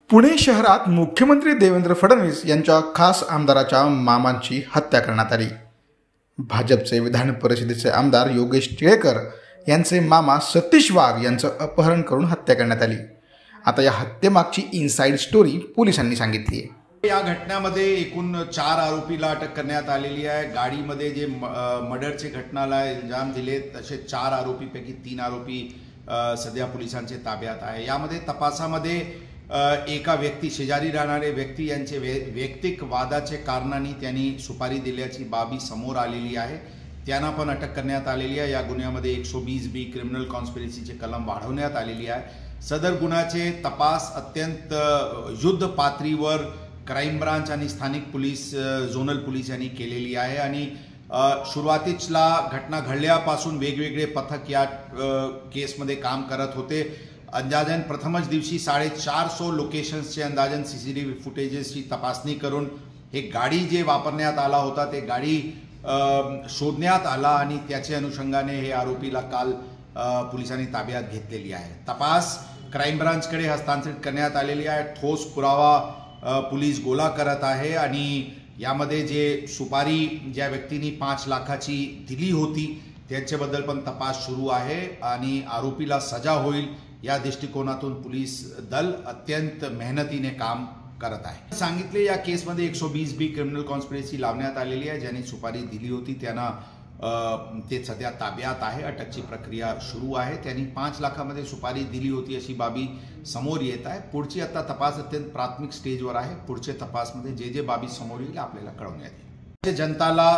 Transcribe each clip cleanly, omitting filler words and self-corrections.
पुणे शहरात मुख्यमंत्री देवेंद्र फडणवीस यांच्या खास आमदाराच्या मामांची हत्या करण्यात आली। भाजपचे विधान परिषदेचे आमदार योगेश टिळेकर यांचे मामा सतीश वाघ यांचं अपहरण करून हत्या करण्यात आली। आता या हत्येमागची इनसाइड स्टोरी पोलिसांनी सांगितली आहे। या घटनेमध्ये एकूण 4 आरोपीला अटक करण्यात आलेली आहे। गाडीमध्ये जे मर्डरचे घटनाला इल्जाम दिले तसे 4 आरोपीपैकी 3 आरोपी सध्या पोलिसांच्या ताब्यात आहे। यामध्ये तपासामध्ये एका व्यक्ती शेजारी राहणारे व्यक्ती यांचे वैयक्तिक वादाचे कारणांनी त्यांनी सुपारी दिल्याची बाबी समोर आलेली आहे। त्यांना पण अटक करण्यात आलेली आहे। या गुन्ह्यामध्ये 120B क्रिमिनल कॉन्स्पिरसीचे कलम वाढवण्यात आलेली आहे। सदर गुन्ह्याचे तपास अत्यंत युद्ध पातळीवर क्राइम ब्रांच आणि स्थानिक पोलीस झोनल पोलीस यांनी केलेली आहे आणि सुरुवातीला घटना घडल्यापासून वेगवेगळे पथक या केसमध्ये काम करत होते। अंदाजन प्रथमच दिवशी 450 लोकेशन्सचे अंदाजन सीसीटीव्ही फुटेजेसची तपासणी करून हे गाडी जे वापरण्यात आला होता ते गाडी शोधण्यात आला आणि त्याच्या अनुषंगाने हे आरोपीला काल पोलिसांनी ताब्यात घेतलेली आहे। तपास क्राइम ब्रांचकडे हस्तांतरित करण्यात आलेली आहे। ठोस पुरावा पोलीस गोळा करत आहे आणि यामध्ये जे सुपारी ज्या व्यक्तींनी 5 लाखाची दिली होती त्यांच्याबद्दल पण तपास सुरू आहे आणि आरोपीला सजा होईल या दृष्टिकोनातून पोलीस दल अत्यंत मेहनतीने काम करत आहे। सांगितले या केसमध्ये 120B क्रिमिनल कॉन्स्पिरसी लावण्यात आलेली आहे। ज्यांनी सुपारी दिली होती त्यांना ते सध्या ताब्यात आहे। अटकची प्रक्रिया सुरू आहे। त्यांनी 5 लाखामध्ये सुपारी दिली होती अशी बाबी समोर येत आहे। पुढची आता तपास अत्यंत प्राथमिक स्टेजवर आहे। पुढचे तपासमध्ये जे बाबी समोर येईल आपल्याला कळवण्यात येईल। जनताला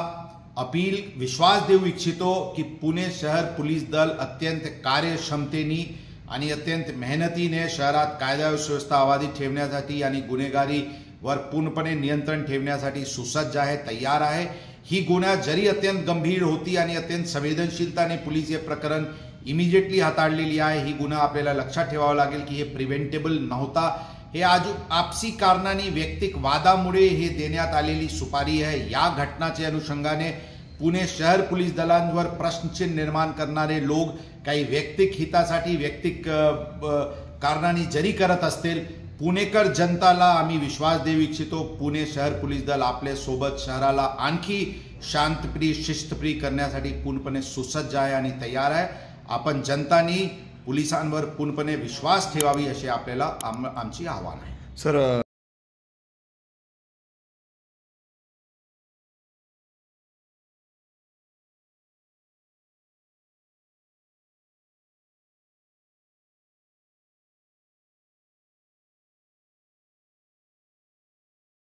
अपील विश्वास देऊ इच्छितो की पुणे शहर पोलीस दल अत्यंत कार्यक्षमतेने आणि अत्यंत मेहनतीने शहरात कायदा सुव्यवस्था अबाधित ठेवण्यासाठी आणि गुन्हेगारीवर पूर्णपणे नियंत्रण ठेवण्यासाठी सुसज्ज आहे, तयार आहे। ही गुन्हा जरी अत्यंत गंभीर होती आणि अत्यंत संवेदनशीलताने पोलीस हे प्रकरण इमिजिएटली हाताळलेली आहे। ही गुन्हा आपल्याला लक्षात ठेवावा लागेल की हे प्रिव्हेंटेबल नव्हता। हे आज आपसी कारणांनी वैयक्तिक वादामुळे हे देण्यात आलेली सुपारी आहे। या घटनाच्या अनुषंगाने पुणे शहर पोलीस दलांवर प्रश्नचिन्ह निर्माण करणारे लोक काही वैयक्तिक हितासाठी वैयक्तिक कारणांनी जरी करत असतील, पुणेकर जनताला आम्ही विश्वास देऊ इच्छितो पुणे शहर पोलीस दल आपल्या सोबत शहराला आणखी शांतप्रिय शिस्तप्रिय करण्यासाठी पूर्णपणे सुसज्ज आहे आणि तयार आहे। आपण जनतांनी पोलिसांवर पूर्णपणे विश्वास ठेवावी असे आपल्याला आमची आव्हान आहे। सर